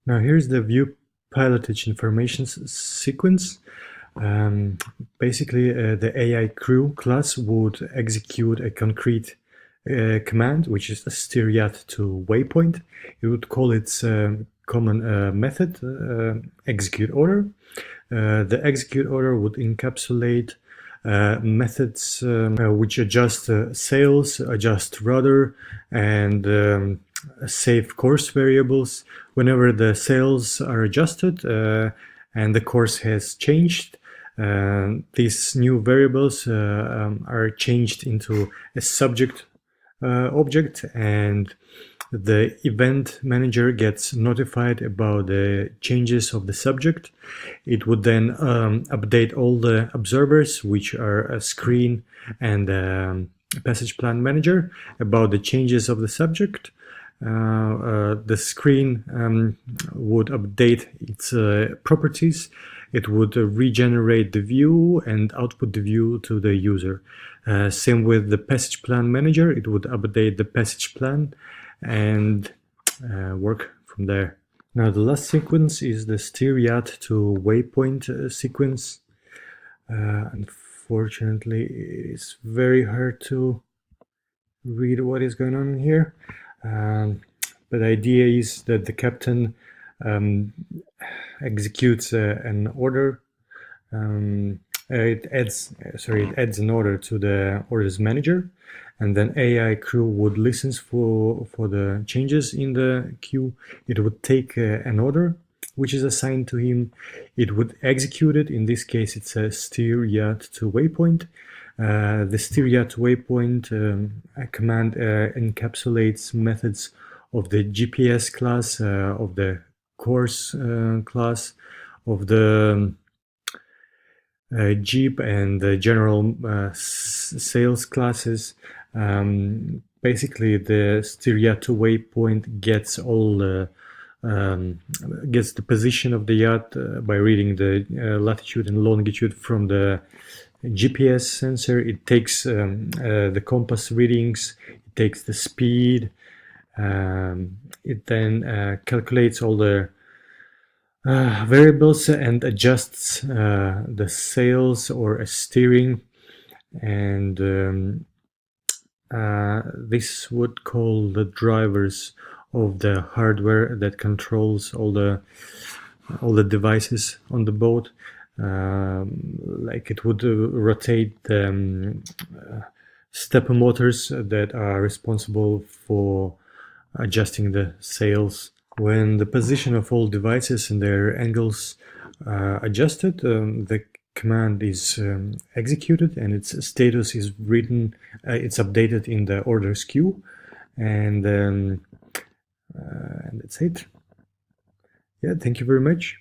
Now here's the view pilotage information sequence. Basically, the AI crew class would execute a concrete command, which is a steer yacht to waypoint. It would call its common method execute order. The execute order would encapsulate methods which adjust sails, adjust rudder, and save course variables. Whenever the sails are adjusted and the course has changed, these new variables are changed into a subject object, and the event manager gets notified about the changes of the subject. It would then update all the observers, which are a screen and a passage plan manager, about the changes of the subject. The screen would update its properties. It would regenerate the view and output the view to the user. Same with the passage plan manager. It would update the passage plan and work from there. Now the last sequence is the steer yacht to waypoint sequence. Unfortunately, it is very hard to read what is going on here. But the idea is that the captain executes an order. It adds an order to the orders manager, and then AI crew would listen for the changes in the queue. It would take an order which is assigned to him. It would execute it. In this case, it's a steer yacht to waypoint. The steer yacht to waypoint command encapsulates methods of the GPS class, of the course class, of the Jeep and the general sales classes. Basically, the steer yacht to waypoint gets all gets the position of the yacht by reading the latitude and longitude from the GPS sensor. It takes the compass readings. It takes the speed. It then calculates all the variables and adjusts the sails or steering, and this would call the drivers of the hardware that controls all the devices on the boat. Like it would rotate the stepper motors that are responsible for adjusting the sails. When the position of all devices and their angles are adjusted, the command is executed and its status is written, it's updated in the orders queue, and that's it. Yeah, thank you very much.